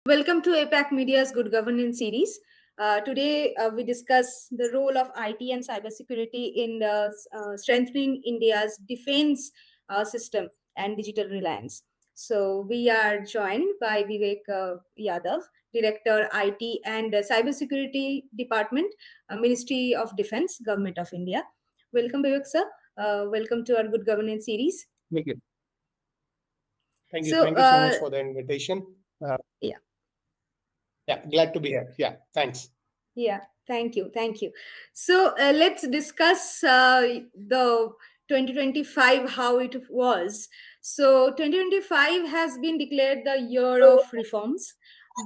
Welcome to APAC Media's Good Governance series. Today, we discuss the role of IT and cybersecurity in strengthening India's defense system and digital reliance. So, we are joined by Vivek Yadav, Director IT and Cybersecurity Department, Ministry of Defense, Government of India. Welcome, Vivek sir. Welcome to our Good Governance series. Thank you. Thank you so much for the invitation. Yeah, glad to be here. Yeah, thanks. Yeah, thank you. So let's discuss the 2025, how it was. So 2025 has been declared the year of reforms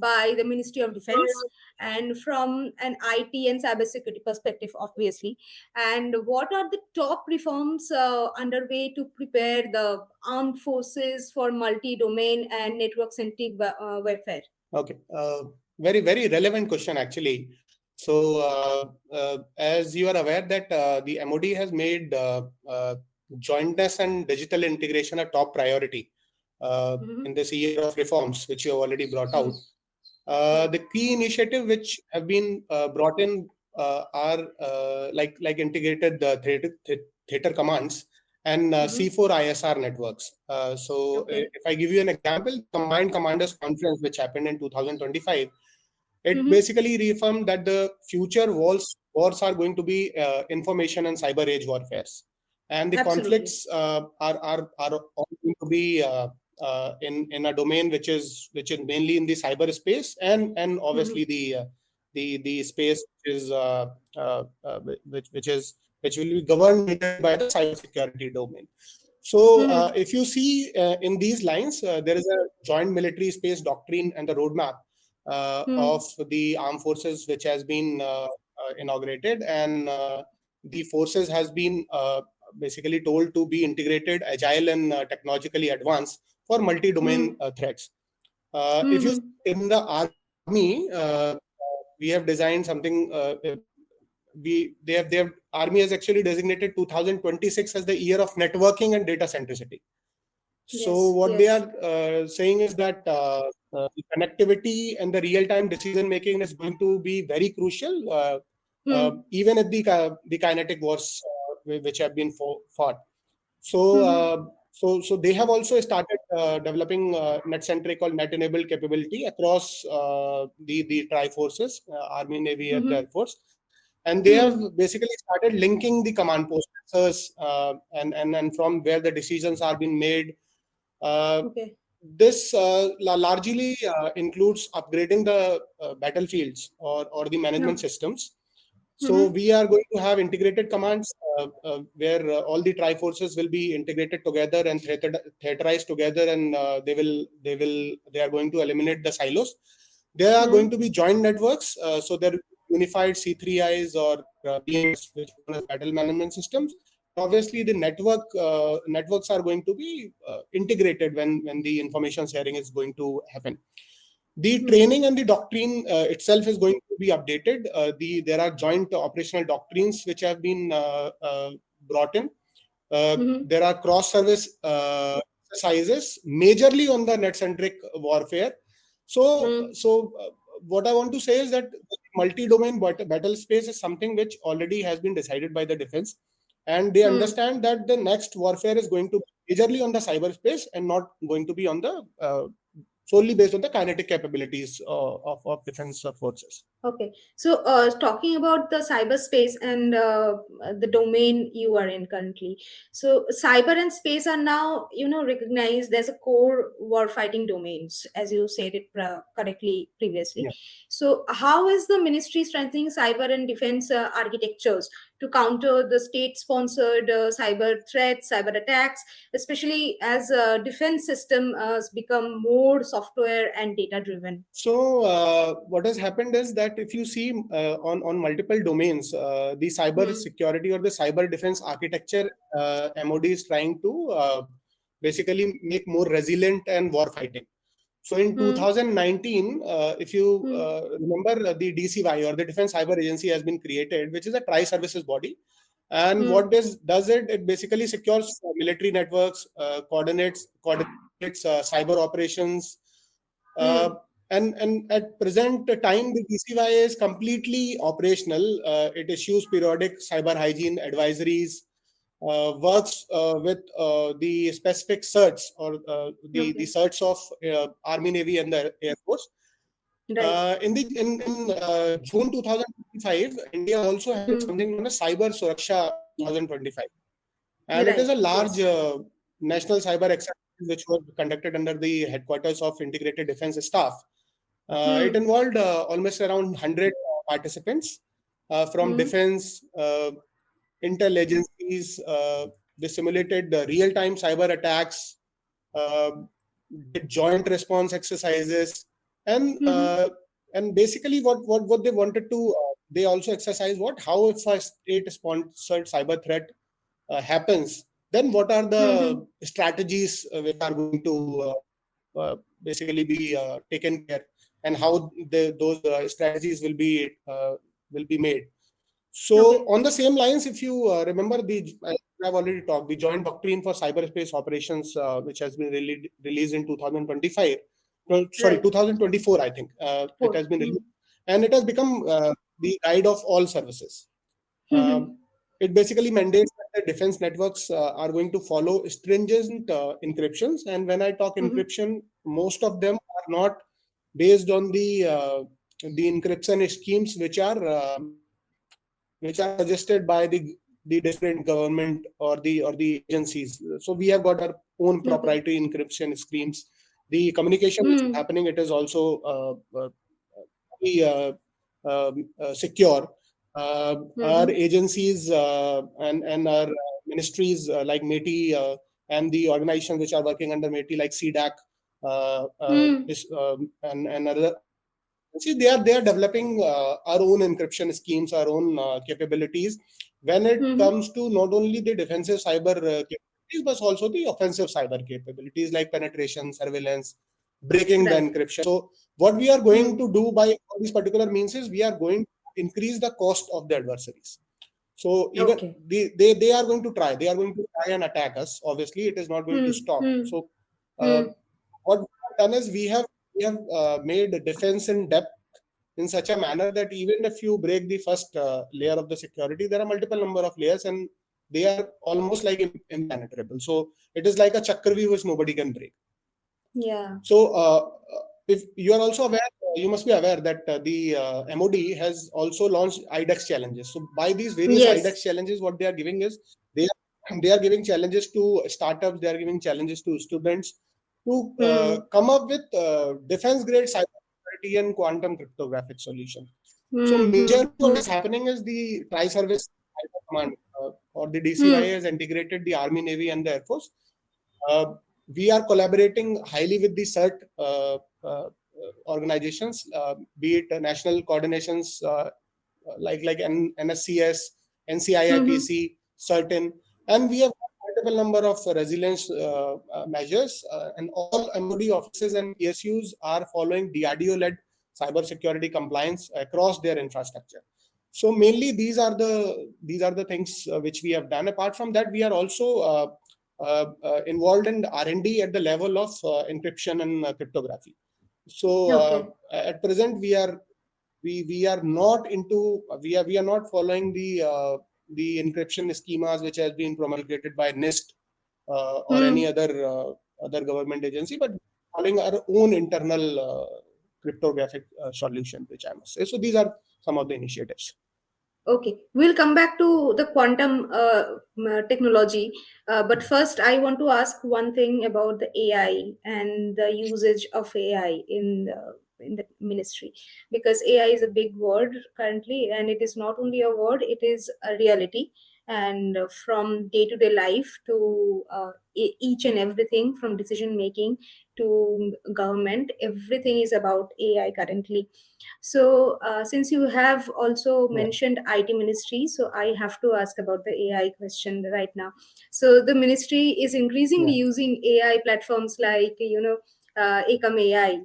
by the Ministry of Defense, and from an IT and cybersecurity perspective, obviously. And what are the top reforms underway to prepare the armed forces for multi-domain and network-centric warfare? Okay, very relevant question actually. So, as you are aware that the MoD has made jointness and digital integration a top priority in this year of reforms, which you have already brought out. The key initiative which have been brought in are like integrated theater commands and C4 ISR networks. If I give you an example, Combined Commanders Conference, which happened in 2025, it basically reaffirmed that the future wars are going to be information and cyber age warfares, and the conflicts are all going to be in a domain which is mainly in the cyberspace and obviously the space which will be governed by the cybersecurity domain. So if you see in these lines, there is a joint military space doctrine and the roadmap of the armed forces which has been inaugurated, and the forces has been basically told to be integrated, agile, and technologically advanced for multi-domain threats. If you see in the army, we have designed something. Their army has actually designated 2026 as the year of networking and data centricity. So what they are saying is that the connectivity and the real-time decision making is going to be very crucial, even at the kinetic wars which have been fought. So so they have also started developing net-centric or net-enabled capability across the tri-forces, Army, Navy, and Air Force. And they have basically started linking the command post and from where the decisions are being made. This largely includes upgrading the battlefields or the management systems. So we are going to have integrated commands where all the tri-forces will be integrated together and theaterized together, and they are going to eliminate the silos. There are going to be joint networks, so there are unified C3Is or BMS, which are battle management systems. Obviously, the networks are going to be integrated when the information sharing is going to happen. The training and the doctrine itself is going to be updated. There are joint operational doctrines which have been brought in. There are cross-service exercises, majorly on the net-centric warfare. So what I want to say is that multi-domain battle space is something which already has been decided by the defense, and they understand that the next warfare is going to be majorly on the cyberspace and not going to be on the solely based on the kinetic capabilities of defense forces. Okay, so talking about the cyberspace and the domain you are in currently, so cyber and space are now recognized as a core warfighting domains, as you said it correctly previously. Yeah. So how is the ministry strengthening cyber and defense architectures to counter the state-sponsored cyber threats, cyber attacks, especially as defense system has become more software and data-driven? So what has happened is that if you see on multiple domains, the cyber security or the cyber defense architecture, MoD is trying to basically make more resilient and war fighting. So in 2019, if you remember, the DCY or the Defense Cyber Agency has been created, which is a tri-services body. And what this does, it basically secures military networks, coordinates cyber operations. And at present time, the DCY is completely operational. It issues periodic cyber hygiene advisories, works with the specific certs or the Okay. certs of Army, Navy, and the Air Force. Right. In June 2025, India also had Hmm. something known as Cyber Suraksha 2025, and it is Right. a large Yes. national cyber exercise which was conducted under the headquarters of Integrated Defense Staff. It Hmm. involved almost around 100 participants from Hmm. defense, intel agencies. They simulated real-time cyber attacks, uh, did joint response exercises, and Hmm. basically what they wanted to. They also exercise how if a state-sponsored cyber threat happens, then what are Hmm. the strategies which are going to basically be taken care, and how those strategies will be made. So Okay. on the same lines, if you remember I've already talked the Joint Doctrine for Cyberspace Operations, which has been released in 2025. Well, sorry, Right. 2024, I think it Four. has been Hmm. released, and it has become the guide of all services. Hmm. Um, it basically mandates that the defense networks are going to follow stringent encryptions. And when I talk Hmm. encryption, most of them are not based on the encryption schemes which are suggested by the different government or the agencies. So we have got our own Okay. proprietary encryption schemes. The communication which is Hmm. happening, it is also very secure. Our Hmm. agencies and our ministries like METI and the organizations which are working under METI like CDAC Hmm. and other agencies, they are developing our own encryption schemes, our own capabilities when it Hmm. comes to not only the defensive cyber capabilities but also the offensive cyber capabilities like penetration, surveillance, breaking the Right. encryption. So what we are going Hmm. to do by all these particular means is we are going to increase the cost of the adversaries. So even Okay. they are going to try. They are going to try and attack us. Obviously, it is not going to Hmm. stop. Hmm. So uh, Hmm. what we have done is we have made defense in depth in such a manner that even if you break the first layer of the security, there are multiple number of layers, and they are almost like impenetrable. So it is like a chakravi which nobody can break. Yeah. So, if you are also aware, you must be aware that the MoD has also launched IDEX challenges. So, by these various Yes. IDEX challenges, what they are giving is they are giving challenges to startups, they are giving challenges to students to Hmm. come up with defense grade cybersecurity and quantum cryptographic solution. So, Hmm. Hmm. majorly what Hmm. is happening is the Tri Service Cyber Command or the DCY Hmm. has integrated the Army, Navy, and the Air Force. uh, we are collaborating highly with the CERT organizations, be it national coordinations like NSCS, Hmm. NCIIPC, certain, and we have multiple number of resilience measures, and all MOD offices and PSUs are following DRDO-led cybersecurity compliance across their infrastructure. So mainly these are the things which we have done. Apart from that, we are also involved in R&D at the level of encryption and cryptography. So Okay. at present, we are not into we are not following the encryption schemas which has been promulgated by NIST or any Hmm. other government agency, but following our own internal cryptographic solution, which I must say. So these are some of the initiatives. Okay, we'll come back to the quantum technology, but first, I want to ask one thing about the AI and the usage of AI in the ministry, because AI is a big word currently, and it is not only a word; it is a reality. And from day to day life to each and everything, from decision making to government, everything is about AI currently. So, since you have also Yeah, mentioned IT ministry, so I have to ask about the AI question right now. So, the ministry is increasingly yeah, using AI platforms like, ACOM AI,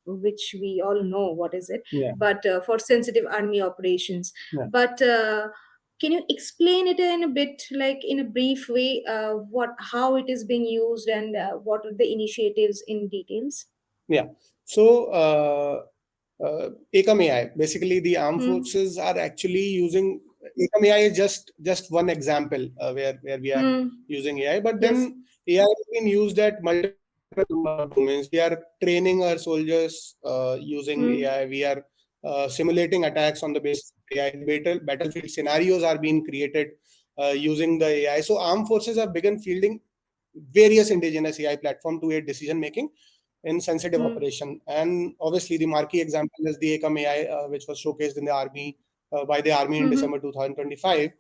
which we all know what is it, yeah, but for sensitive army operations. yeah. But can you explain it in a bit, like in a brief way, how it is being used and what are the initiatives in details? Yeah. So, ACOM AI, basically the armed Hmm. forces are actually using ACOM AI is just one example where we are Hmm. using AI, but Yes. then AI has been used at multiple domains. We are training our soldiers using Hmm. AI. We are simulating attacks on the basis of AI. Battlefield scenarios are being created using the AI. So armed forces have begun fielding various indigenous AI platform to aid decision making in sensitive Hmm. operation. And obviously, the marquee example is the ACOM AI, which was showcased in the army by the army in Hmm. December 2025.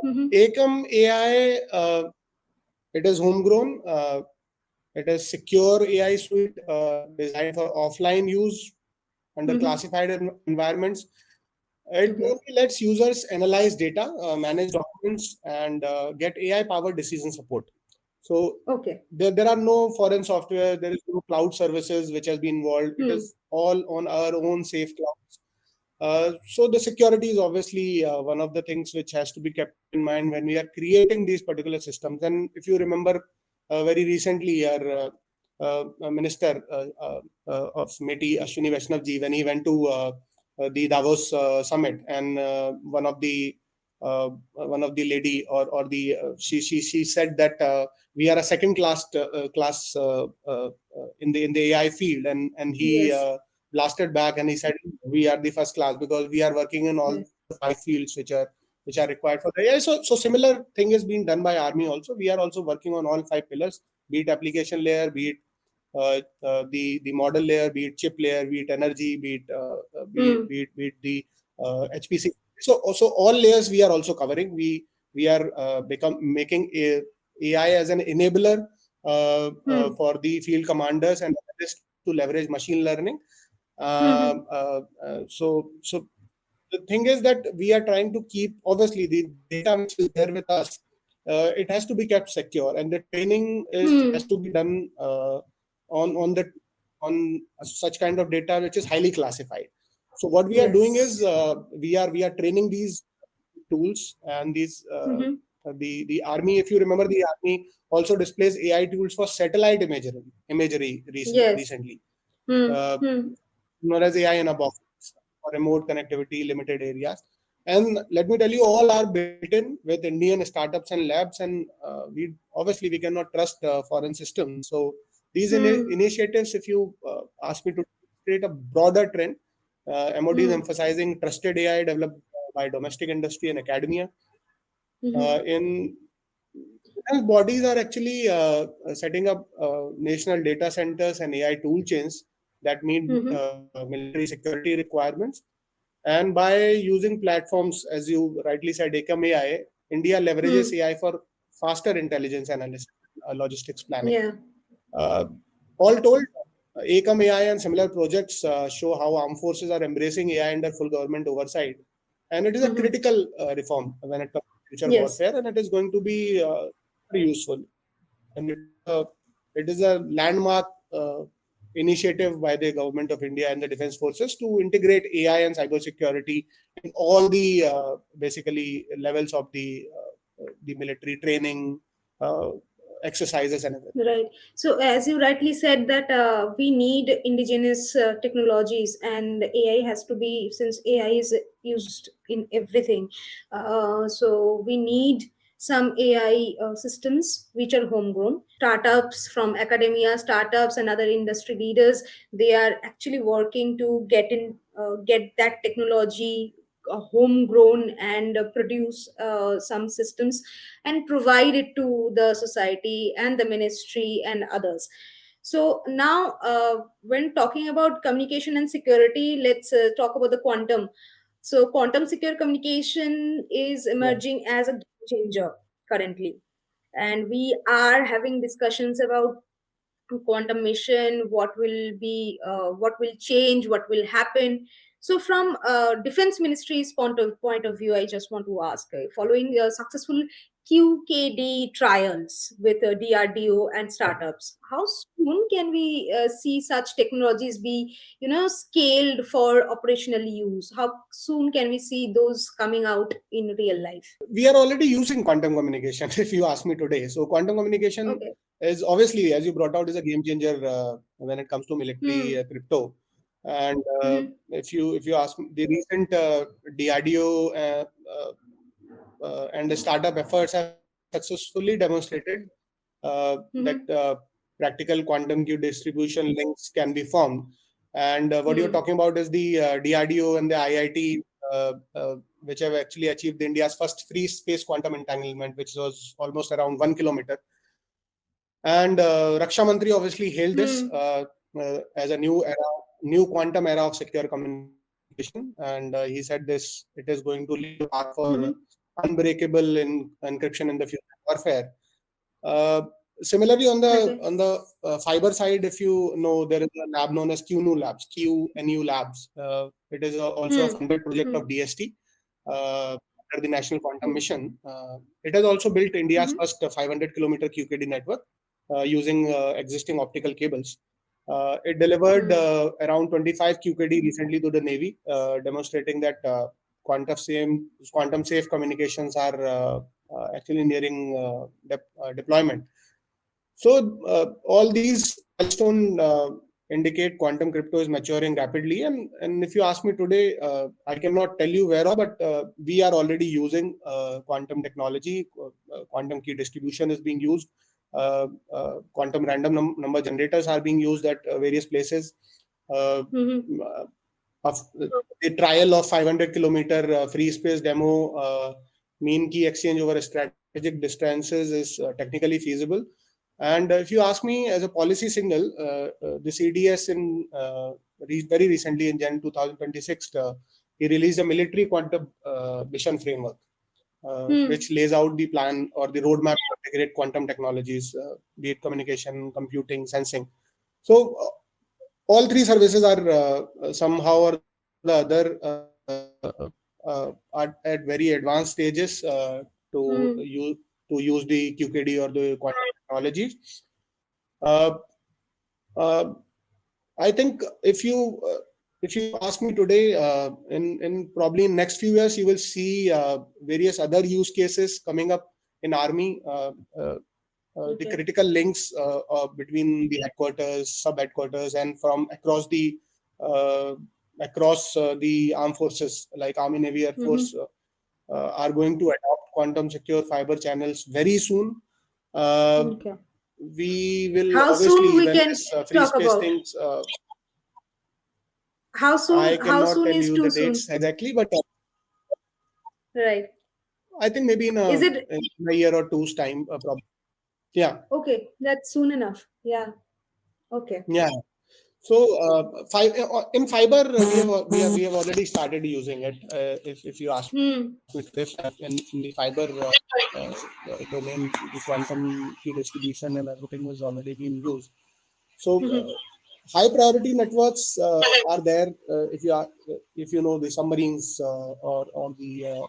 Hmm. ACOM AI, it is homegrown. It is secure AI suite designed for offline use under Hmm. classified environments. It Okay. mainly lets users analyze data, manage documents, and get AI-powered decision support. So Okay. there are no foreign software, there is no cloud services which has been involved. It Hmm. is all on our own safe clouds. So the security is obviously one of the things which has to be kept in mind when we are creating these particular systems. And if you remember, very recently, our minister of METI, Ashwini Vaishnavji, when he went to the Davos summit, and one of the lady or the she said that we are a second class in the AI field, and he Yes. blasted back and he said we are the first class because we are working in all the Yes. five fields which are required for the AI. So similar thing is being done by army also. We are also working on all five pillars, be it application layer, be it the model layer, be it chip layer, be it energy, be it Hmm. be it the HPC. So all layers we are also covering. We are become making AI as an enabler Hmm. for the field commanders and analysts to leverage machine learning. Hmm. So the thing is that we are trying to keep obviously the data which is there with us. It has to be kept secure, and the training is has Hmm. to be done on such kind of data which is highly classified. So what we are doing is Yes. we are training these tools and these Hmm. the army. If you remember, the army also displays AI tools for satellite imagery Yes. recently. Hmm. Uh, Hmm. Known as AI in a box for remote connectivity, limited areas. And let me tell you, all are built in with Indian startups and labs. And we obviously we cannot trust foreign systems. So these Hmm. initiatives, if you ask me to create a broader trend, MoD is Hmm. emphasizing trusted AI developed by domestic industry and academia. Hmm. In Defense bodies are actually setting up national data centers and AI tool chains that meet Hmm. military security requirements. And by using platforms, as you rightly said, ACOM AI, India leverages Hmm. AI for faster intelligence analysis, logistics planning. Yeah. Uh, all told, ACOM AI and similar projects show how armed forces are embracing AI under full government oversight. And it is a Hmm. critical reform when it comes to future Yes. warfare, and it is going to be very useful. And it is a landmark initiative by the government of India and the defense forces to integrate AI and cybersecurity in all the basically levels of the military training, uh, exercises, and everything. Right. So, as you rightly said, that we need indigenous technologies, and AI has to be, since AI is used in everything. So, we need some AI systems which are homegrown. Startups from academia, startups and other industry leaders, they are actually working to get that technology homegrown and produce some systems and provide it to the society and the ministry and others. So now, when talking about communication and security, let's talk about the quantum. So quantum secure communication is Yeah. emerging as a game changer currently, and we are having discussions about quantum mission, what will change, what will happen. So from defense ministry's point of view, I just want to ask, following a successful QKD trials with DRDO and startups. How soon can we see such technologies be, scaled for operational use? How soon can we see those coming out in real life? We are already using quantum communication, if you ask me today. So quantum communication Okay. is obviously, as you brought out, is a game changer when it comes to military crypto. And if you ask me, the recent DRDO and the startup efforts have successfully demonstrated that practical quantum key distribution links can be formed. And what you're talking about is the DRDO and the IIT, which have actually achieved India's first free space quantum entanglement, which was almost around 1 kilometer. And Raksha Mantri obviously hailed this as a new quantum era of secure communication. And he said it is going to lead the path for unbreakable encryption in the future warfare. Uh, Similarly, on the fiber side, if you know, there is a lab known as QNU Labs. It is also a funded project of DST under the National Quantum Mission. It has also built India's first 500-kilometer QKD network using existing optical cables. It delivered around 25 QKD recently to the Navy, demonstrating that quantum safe communications are actually nearing deployment. So all these milestone indicate quantum crypto is maturing rapidly. And if you ask me today, I cannot tell you where, but we are already using quantum technology. Quantum key distribution is being used. Quantum random number generators are being used at various places. The trial of 500-kilometer free space demo, mean key exchange over strategic distances is technically feasible. And if you ask me, as a policy signal, the CDS very recently in Jan 2026, he released a military quantum mission framework, which lays out the plan or the roadmap to integrate quantum technologies, be it communication, computing, sensing. So all three services are somehow or the other are at very advanced stages to use the QKD or the quantum technologies. Uh, I think if you ask me today, in probably in next few years, you will see various other use cases coming up in army. The critical links between the headquarters, sub headquarters, and from across the armed forces like Army, Navy, Air Force are going to adopt quantum secure fiber channels very soon. We will How soon obviously, we when can this free talk space about? things, How I soon? How cannot soon tell is you too the soon? dates exactly, but Right. I think maybe Is it in a year or two's time, probably. Yeah, okay? That's soon enough. Yeah. Okay. yeah. So, in fiber, we have already started using it. If you ask me today, in the fiber domain, the quantum key distribution and everything was already being used. So, high priority networks are there. If you know the submarines or the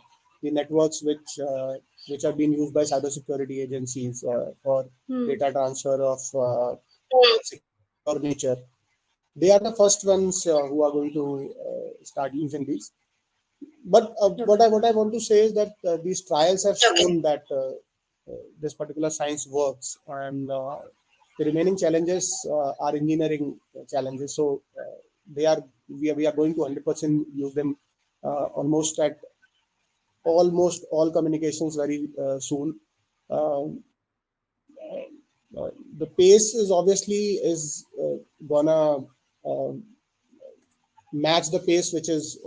networks which are being used by cybersecurity agencies for data transfer of secure nature, they are the first ones who are going to start using these. But what I want to say is that these trials have shown that this particular science works, and the remaining challenges are engineering challenges. So we are going to 100% use them almost all communications very soon. Um, the pace is obviously is gonna uh, match the pace which is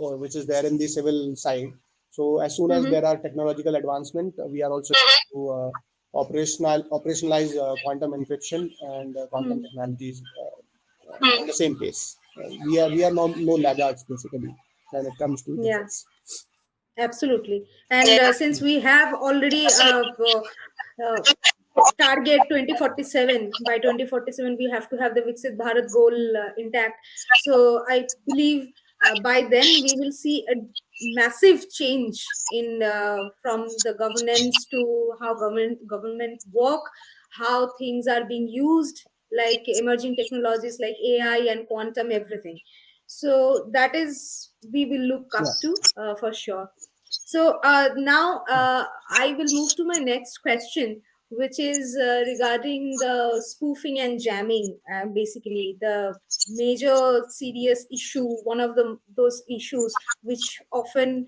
there in the civil side. So as soon as there are technological advancement, we are also to operationalize quantum encryption and quantum technologies on the same pace. We are no laggards basically when it comes to Yeah. defense. Absolutely. And since we have already uh, target 2047, by 2047 we have to have the Viksit Bharat goal intact. So I believe by then we will see a massive change in from the governance to how government work, how things are being used, like emerging technologies like AI and quantum, everything. So that is we will look Yeah. up to for sure. So now I will move to my next question, which is regarding the spoofing and jamming. Basically, the major serious issue, one of the those issues which often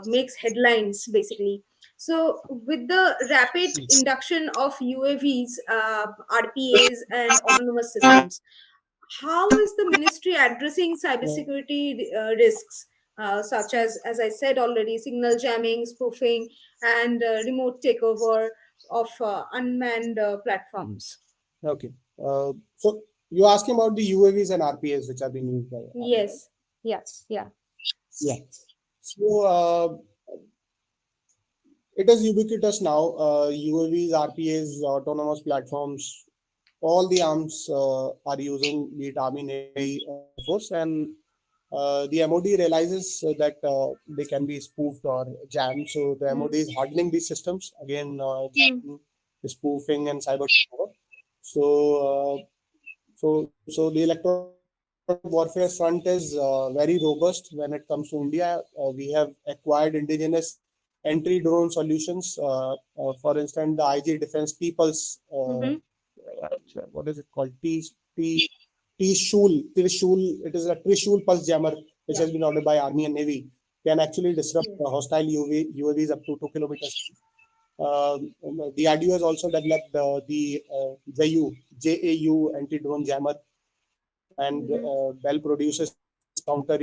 makes headlines, basically. So, with the rapid induction of UAVs, RPAs, and autonomous systems, how is the ministry addressing cybersecurity risks, such as I said already, signal jamming, spoofing, and remote takeover of unmanned platforms? Okay. So you're asking about the UAVs and RPAs which are being used by army, right? Yes. Yeah. Yeah. Yeah. So it is ubiquitous now. UAVs, RPAs, autonomous platforms, all the arms are using, be it Army, Navy, Air Force, and the MoD realizes that they can be spoofed or jammed. So the Hmm. MoD is hardening these systems again, Hmm. jamming, spoofing, and cyber takeover. So, so the electronic warfare front is very robust when it comes to India. We have acquired indigenous entry drone solutions. For instance, the IG Defense People's Mm-hmm. what is it called? Trishul. It is a Trishul pulse jammer which Yeah. has been ordered by Army and Navy. Can actually disrupt Yes. hostile UAVs up to 2 kilometers. The RDO has also developed the JAU anti-drone jammer, and Mm-hmm. Bell produces counter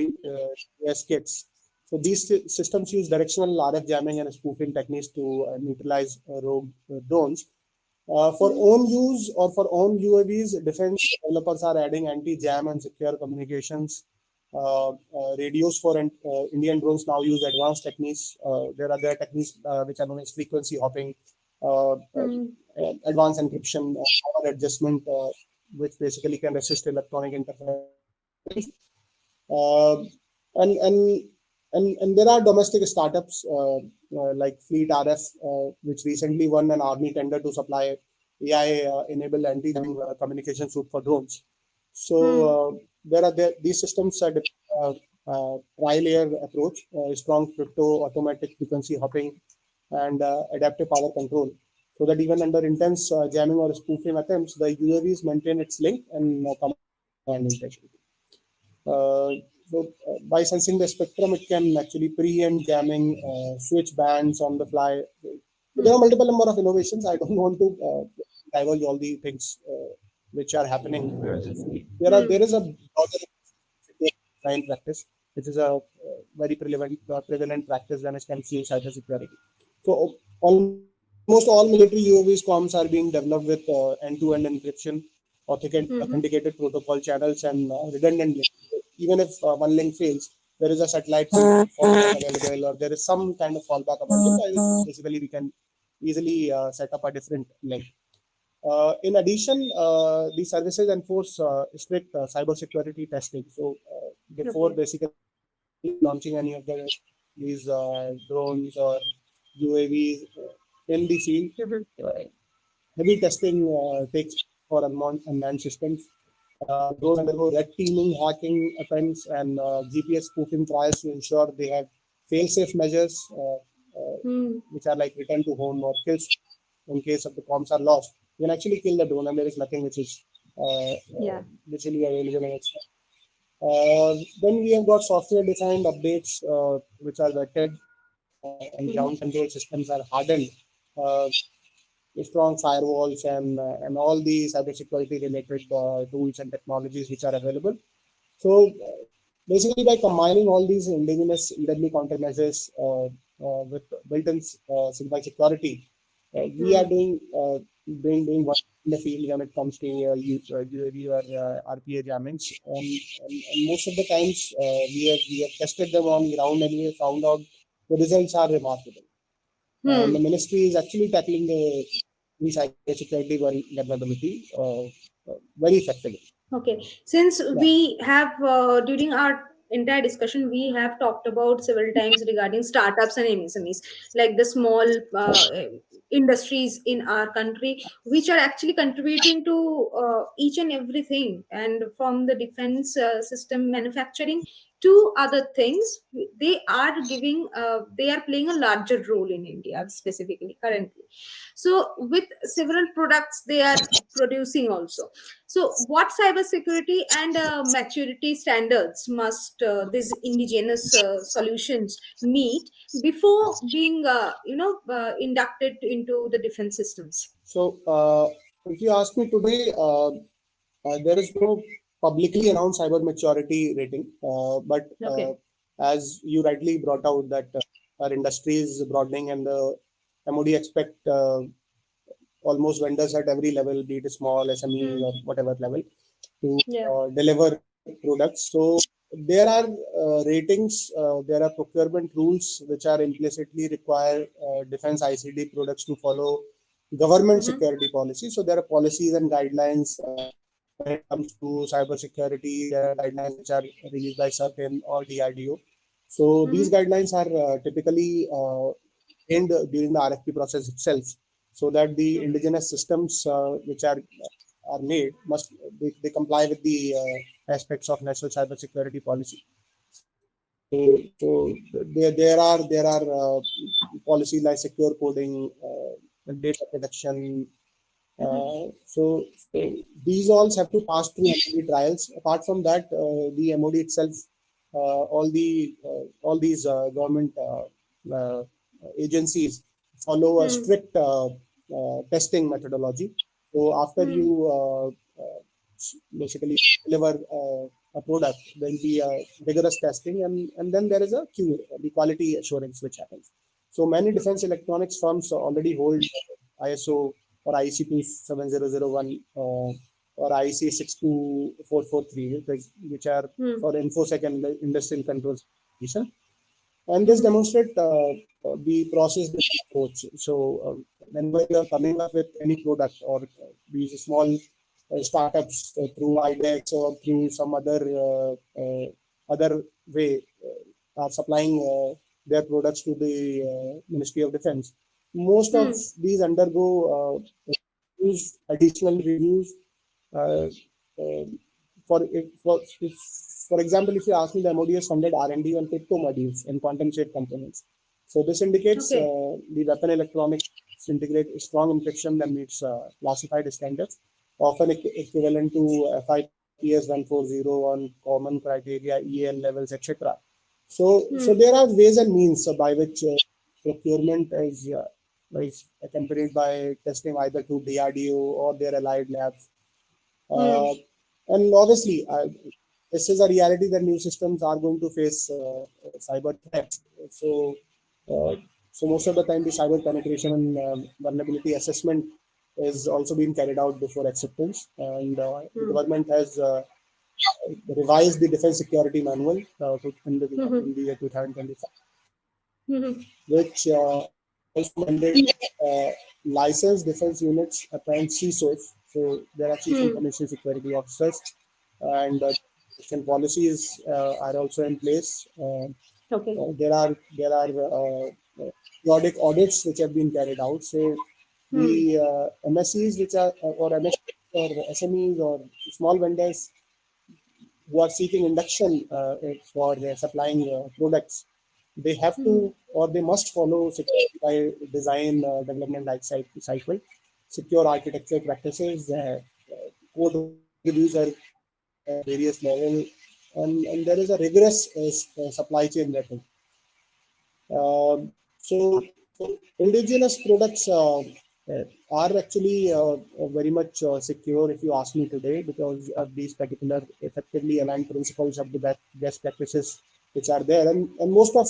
AS kits. So these systems use directional RF jamming and spoofing techniques to neutralize rogue drones. For Mm-hmm. own use or for own UAVs, defense developers are adding anti-jam and secure communications. Radios for Indian drones now use advanced techniques. There are techniques which are known as frequency hopping, Mm-hmm. advanced encryption, power adjustment, which basically can resist electronic interference. Uh, and and and there are domestic startups like Fleet RF, which recently won an army tender to supply AI-enabled anti-jamming communication suite for drones. So these systems are tri-layer approach, strong crypto, automatic frequency hopping, and adaptive power control. So that even under intense jamming or spoofing attempts, the UAVs maintain its link and command integrity. By sensing the spectrum, it can actually preempt jamming, switch bands on the fly. There are multiple number of innovations. I don't want to divulge all the things which are happening. There is a broader design practice, which is a very prevalent practice when it comes to cybersecurity. So almost all military UAVs comms are being developed with end-to-end encryption, Mm-hmm. authenticated protocol channels, and redundant links. Even if one link fails, there is a satellite fallback available, or there is some kind of fallback available. Basically, we can easily set up a different link. In addition, the services enforce strict cybersecurity testing. So before Okay. basically launching any of these drones or UAVs in the field, Mm-hmm. heavy testing takes for unmanned systems. Drones undergo red teaming, hacking attempts, and GPS spoofing trials to ensure they have fail-safe measures, Mm. which are like return to home or kills in case of the comms are lost. You can actually kill the drone, and there is nothing which is Yeah. literally available in its. Then we have got software-defined updates which are vetted, and ground Mm-hmm. control systems are hardened. Uh, Strong firewalls and all the cybersecurity related tools and technologies which are available. So basically, by combining all these indigenous EW countermeasures with built-in signal security, we are Mm. doing one in the field when it comes to UAV or RPA jammings. And most of the times, we have tested them on ground and we have found out the results are remarkable. And the Hmm. ministry is actually tackling the cybersecurity vulnerability very effectively. Okay. Since Yeah. we have during our entire discussion, we have talked about several times regarding startups and MSMEs, like the small industries in our country, which are actually contributing to each and everything, and from the defense system manufacturing to other things, they are playing a larger role in India specifically currently. So with several products they are producing also. So what cybersecurity and maturity standards must these indigenous solutions meet before being inducted into the defense systems? So, if you ask me today, there is no publicly announced cyber maturity rating, but Okay. as you rightly brought out that our industry is broadening and the MoD expect almost vendors at every level, be it small, SME, Hmm. or whatever level, to Yeah. deliver products. So there are ratings, there are procurement rules which are implicitly require defense ICD products to follow government Mm-hmm. security policy. So there are policies and guidelines when it comes to cybersecurity. There are guidelines which are released by CERT or DRDO. So these Mm-hmm. guidelines are typically aimed during the RFP process itself, so that the Okay. indigenous systems which are made must they comply with the aspects of national cybersecurity policy. So there are policies like secure coding, data protection. Mm-hmm. So these all have to pass through MOD trials. Apart from that, the MOD itself, all these government agencies follow a Hmm. strict testing methodology. So after Hmm. you basically deliver a product, there will be a rigorous testing, and then there is a Q, the quality assurance, which happens. So many defense electronics firms already hold ISO or IEC 27001 or IEC 62443, which are Hmm. for InfoSec and industrial controls. And this Mm-hmm. demonstrate the process approach. So whenever you are coming up with any product or these small startups through IDEX or through some other way are supplying their products to the Ministry of Defense. Most of Hmm. these undergo additional reviews. Uh, uh, for example, if you ask me, the MOD has funded R&D on crypto modules and quantum safe components. So this indicates Okay. the weapon electronics integrate strong encryption that meets classified standards, often equivalent to FIPS 140 on common criteria, EAL levels, etc. So Hmm. there are ways and means by which procurement is accompanied by testing either through DRDO or their allied labs. Hmm. Uh, and obviously, this is a reality that new systems are going to face cyber threats. Uh, so most of the time, the cyber penetration and vulnerability assessment is also being carried out before acceptance. And the Hmm. government has revised the defense security manual Mm-hmm. in the year 2025, Mm-hmm. which also mandated licensed defense units appoint CISOs. So there are chief Hmm. information security officers, and policies are also in place. Okay. There are periodic audits which have been carried out. So Hmm. the MSCs which are or MSCs or SMEs or small vendors who are seeking induction for supplying products, they have Hmm. to or they must follow security by design development life cycle, secure architecture practices, code reviews are at various levels, and there is a rigorous supply chain vetting. So indigenous products are actually very much secure, if you ask me today, because of these particular effectively aligned principles of the best practices which are there, and most of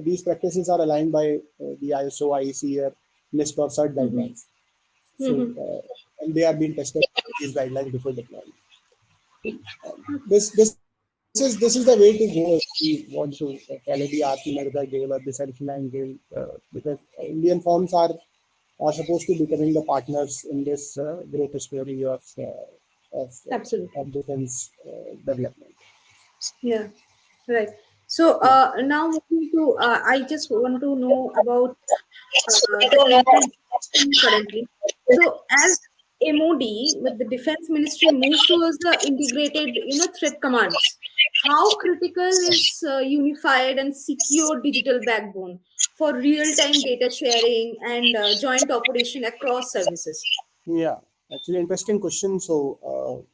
these practices are aligned by the ISO, IEC, or NIST or CERT Mm-hmm. guidelines. So Mm-hmm. and they are being tested these guidelines before deployment. This is the way to go if we want to follow the Archimedes Gale or the Self-Line Gale, because Indian firms are supposed to becoming the partners in this great story of, Absolutely. defense development. Yeah. Right. So Yeah. now moving to, I just want to know about the encryption currently. So as MoD with the Defense Ministry moves towards the integrated, threat commands, how critical is unified and secure digital backbone for real-time data sharing and joint operation across services? Yeah, actually, interesting question. So,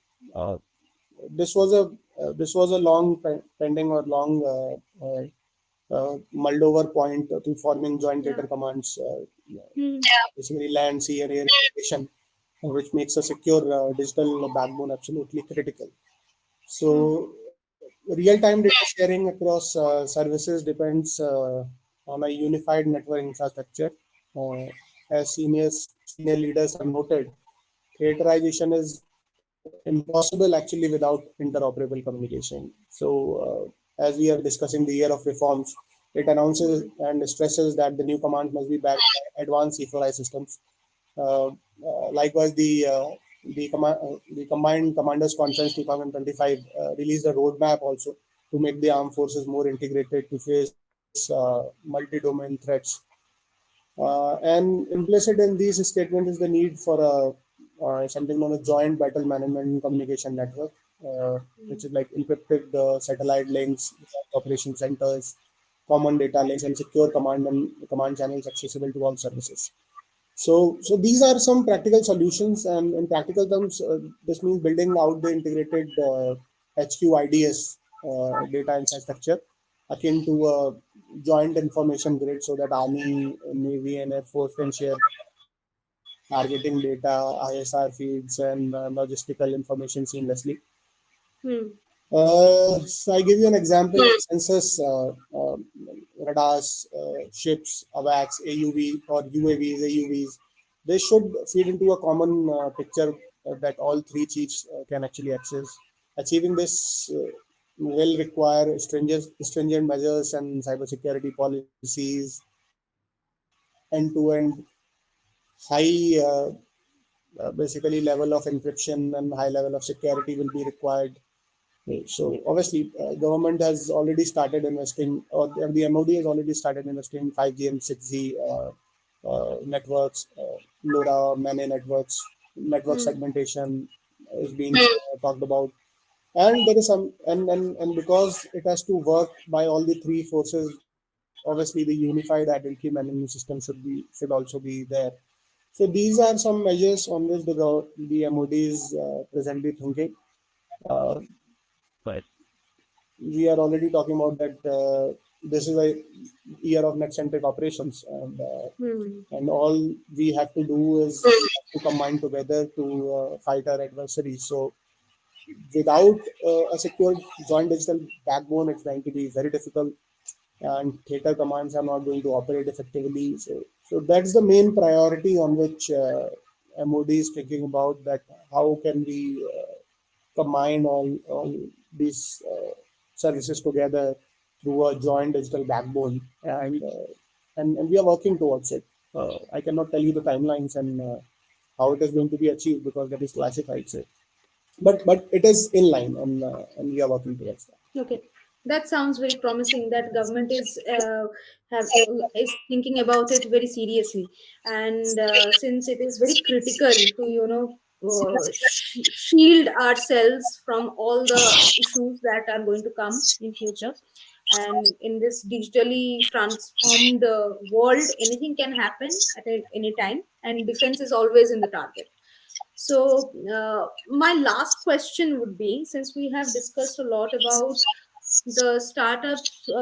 this was a long pending or long mulled over point to forming joint Yeah. data commands, Hmm. basically land, sea, and air integration, which makes a secure digital backbone absolutely critical. Hmm. So, real-time data sharing across services depends on a unified network infrastructure. Uh, as senior leaders have noted, theaterization is impossible actually without interoperable communication. So, as we are discussing the year of reforms, it announces and stresses that the new commands must be backed by advanced C4I systems. Likewise, the Combined Commanders Conference 2025 released a roadmap also to make the armed forces more integrated to face multi-domain threats. And implicit in these statements is the need for something known as joint battle management and communication network, which is like encrypted satellite links, operation centers, common data links, and secure command channels accessible to all services. So these are some practical solutions, and in practical terms, this means building out the integrated HQIDS data infrastructure akin to a joint information grid, so that Army, Navy, and Air Force can share targeting data, ISR feeds, and logistical information seamlessly. Hmm. So I give you an example: sensors, radars, ships, AWACS, AUV or UAVs, AUVs. They should feed into a common picture that all three chiefs can actually access. Achieving this will require stringent measures and cybersecurity policies, end-to-end high, basically level of encryption and high level of security will be required. So obviously, government has already started investing, or the MoD has already started investing in 5G and 6G networks, LoRa, MANE networks, network Hmm. segmentation is being talked about, and there is some, and because it has to work by all the three forces, obviously the unified identity management system should also be there. So these are some measures on which the MoD is presently thinking. Uh, Right. we are already talking about that this is a year of net centric operations, Hmm. and all we have to do is to combine together to fight our adversaries. So without a secure joint digital backbone, it's going to be very difficult, and theater commands are not going to operate effectively. So that's the main priority on which MOD is thinking about, that how can we combine all these services together through a joint digital backbone, and we are working towards it. I cannot tell you the timelines and how it is going to be achieved because that is classified. So, but it is in line, and we are working towards that. Okay, that sounds very promising. That government is thinking about it very seriously, and since it is very critical to shield ourselves from all the issues that are going to come in future, and in this digitally transformed world, anything can happen at any time, and defense is always in the target. So, my last question would be, since we have discussed a lot about the startup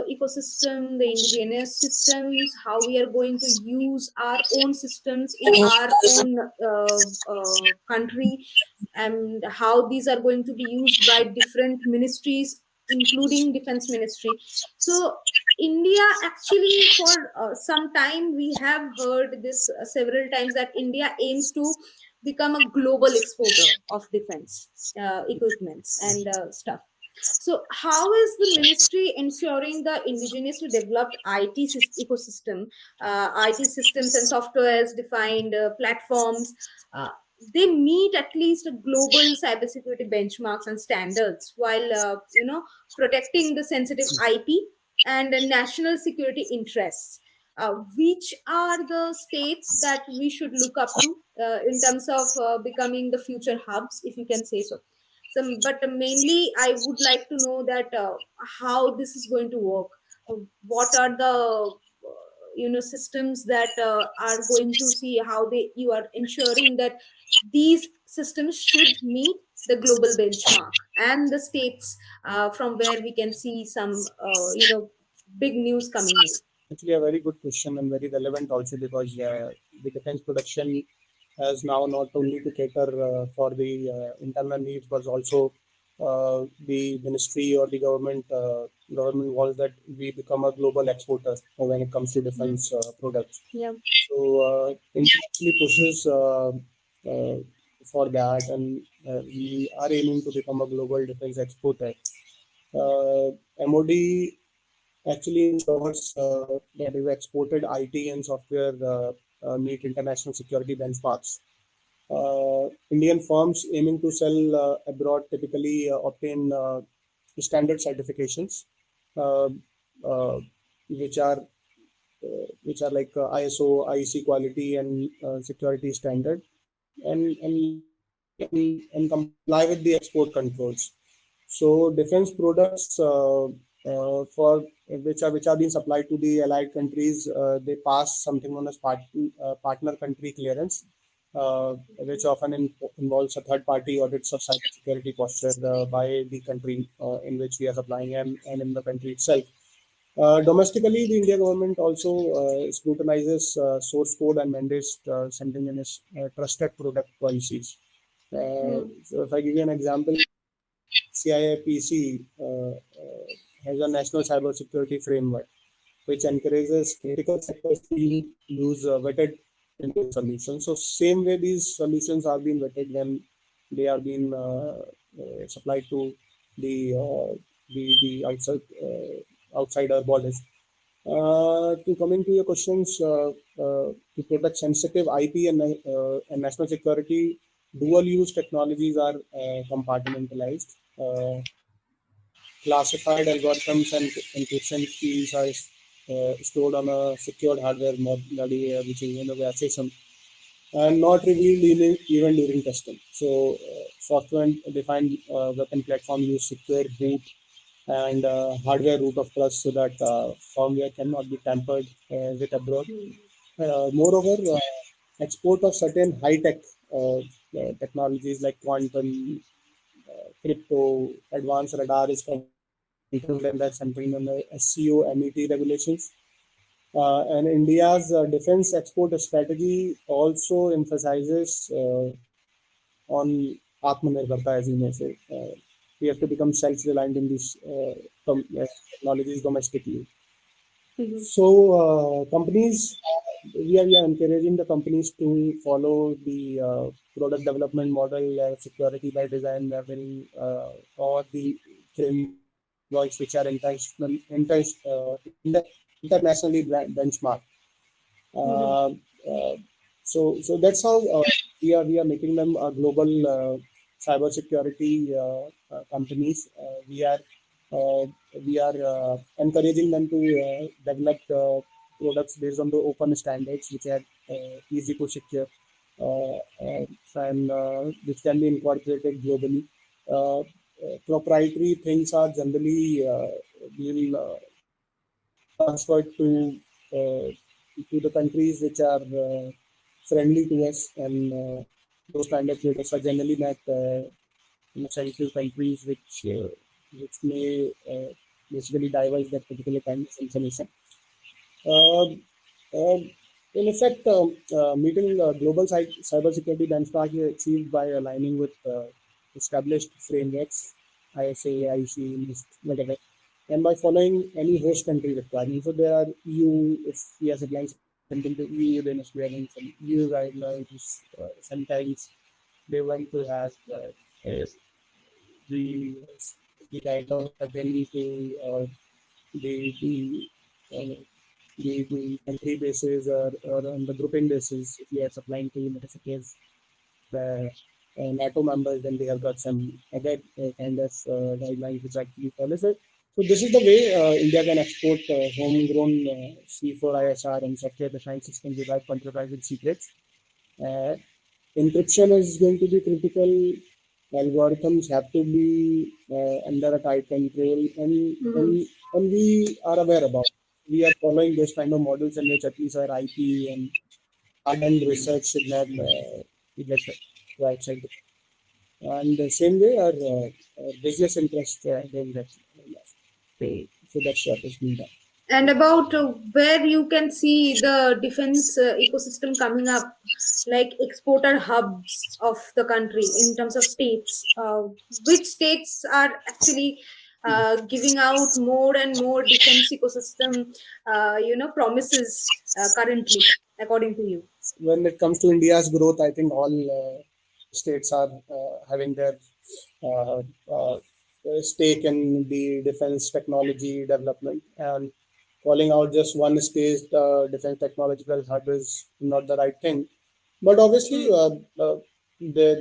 ecosystem, the indigenous systems, how we are going to use our own systems in our own country, and how these are going to be used by different ministries, including defense ministry. So, India actually, for some time, we have heard this several times that India aims to become a global exporter of defense equipments and stuff. So, how is the ministry ensuring the indigenously developed ecosystem, IT systems and softwares defined platforms? they meet at least a global cybersecurity benchmarks and standards while protecting the sensitive IP and national security interests. Which are the states that we should look up to in terms of becoming the future hubs, if you can say so? But mainly, I would like to know that how this is going to work. What are the systems that are going to see how they you are ensuring that these systems should meet the global benchmark and the states from where we can see some big news coming in. Actually, a very good question and very relevant also, because the defense production has now not only to cater for the internal needs, but also the ministry or the government wants that we become a global exporter when it comes to Mhm. defense products. Yeah. So India actually pushes uh, for that, and we are aiming to become a global defense exporter. MoD actually ensures that we've exported IT and software meet international security benchmarks. Indian firms aiming to sell abroad typically obtain standard certifications, uh, uh, which are like ISO, IEC quality and security standard, and comply with the export controls. So defense products for which are being supplied to the allied countries, they pass something known as partner country clearance, which often involves a third party audits of cybersecurity posture by the country in which we are supplying, and in the country itself. Domestically, the India government also scrutinizes source code and mandates something in its trusted product policies. Hmm. So, if I give you an example, CIAPC has a national cybersecurity framework which encourages critical sectors to use vetted Indian solutions. So, same way these solutions are being vetted when they are being supplied to the the outside our borders. To coming to your questions, to protect sensitive IP and national security, dual-use technologies are compartmentalized. Classified algorithms and encryption keys are stored on a secured hardware module, which is a system, and not revealed even during testing. So, software-defined weapon platform use secure boot and hardware root of trust so that firmware cannot be tampered with abroad. Hmm. Moreover, export of certain high-tech technologies like quantum, crypto, advanced radar is controlled under something on the SCO MET regulations. And India's defense export strategy also emphasizes on Atmanirbharta, as you may say. We have to become self-reliant in these technologies domestically. Mhm. So companies, we are encouraging the companies to follow the product development model, security by design level, or the frameworks which are internationally benchmarked. Mhm. Uh, uh, so that's how we are making them a global cybersecurity companies. Uh, we are encouraging them to develop products based on the open standards, which are easy to secure, and which can be incorporated globally. Proprietary things are generally being transferred to the countries which are friendly to us, and those kind of products are generally met in sensitive countries which may basically divulge that particular kind of information. Um um, in effect, meeting global cybersecurity benchmark is achieved by aligning with established frameworks, ISA, IC, NIST, whatever, and by following any host country requirements. So there are EU, if we are supplying something to EU, then it's having some EU guidelines. Sometimes they want to have the the kind of ability or the the uh, the country basis, or on the grouping basis if you are supplying to United States. the NATO members, then they have got some other kind of guidelines which actually follows it. So this is the way India can export homegrown C4ISR and software-defined systems without compromising secrets. Uh, Encryption is going to be critical. Algorithms have to be under a tight control, and we are aware about. We are following those kind of models in which at least our IP and hard-end research should not be left to outside. And the same way, our business interests doing that. So that's what is being done. And about where you can see the defense ecosystem coming up, like exporter hubs of the country in terms of states, which states are actually giving out more and more defense ecosystem promises currently, according to you? When it comes to India's growth, I think all states are having their uh, uh, stake in the defense technology development, and calling out just one state defense technological hub is not the right thing. But obviously, there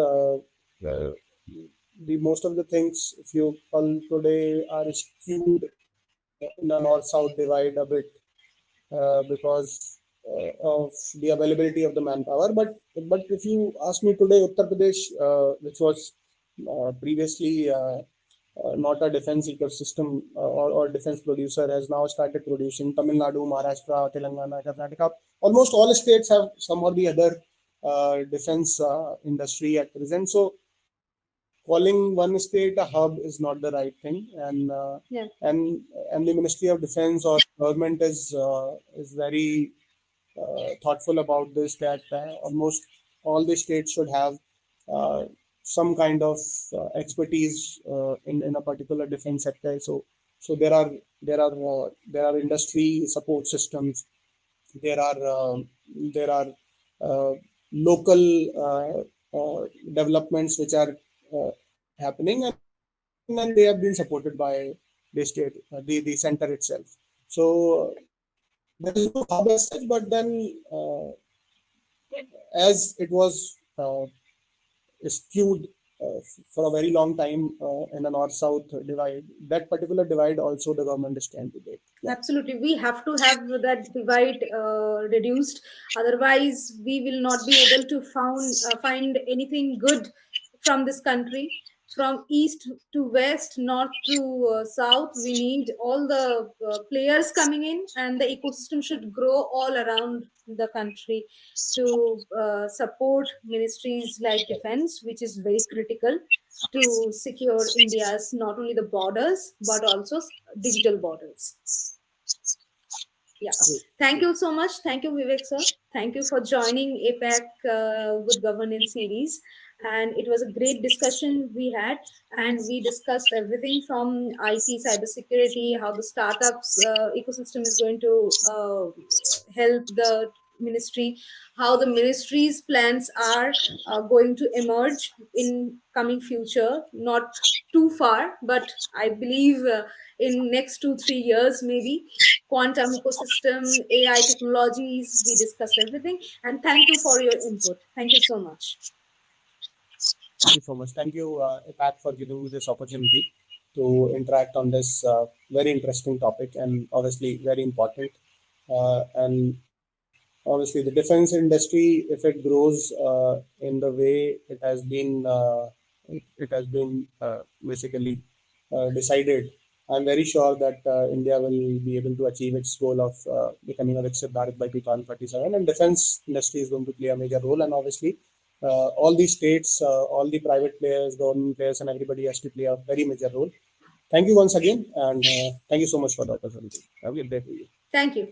are the most of the things, if you call today, are skewed in a north-south divide a bit because of the availability of the manpower. But if you ask me today, Uttar Pradesh, which was previously not a defense ecosystem or defense producer, has now started producing. Tamil Nadu, Maharashtra, Telangana, Karnataka, almost all states have some or the other defense industry at present. So calling one state a hub is not the right thing, Yeah. and the Ministry of Defense or government is very thoughtful about this, that almost all the states should have uh, some kind of expertise in a particular defense sector. So there are industry support systems. There are uh, local developments which are happening, and then they have been supported by the state, the center itself. So there is no hub as such, but then as it was skewed for a very long time in a north-south divide, that particular divide also the government is trying to break. Yeah. Absolutely, we have to have that divide reduced. Otherwise, we will not be able to find anything good from this country. From east to west, north to south, we need all the players coming in, and the ecosystem should grow all around the country to support ministries like defense, which is very critical to secure India's not only the borders but also digital borders. Yeah. Thank you so much. Thank you, Vivek sir. Thank you for joining APAC Good Governance series. And it was a great discussion we had. And we discussed everything from IT, cybersecurity, how the startups ecosystem is going to help the ministry, how the ministry's plans are going to emerge in coming future, not too far, but I believe in next 2-3 years maybe. Quantum ecosystem, AI technologies, we discussed everything. And thank you for your input. Thank you so much. Thank you so much. Thank you, Pat, for giving me this opportunity to interact on this very interesting topic and obviously very important. And obviously, the defense industry, if it grows in the way it has been basically decided, I'm very sure that India will be able to achieve its goal of becoming a Viksit Bharat by 2047. And defense industry is going to play a major role. And obviously, all the states, all the private players, government players, and everybody has to play a very major role. Thank you once again, and thank you so much for the opportunity. Have a good day to you. Thank you.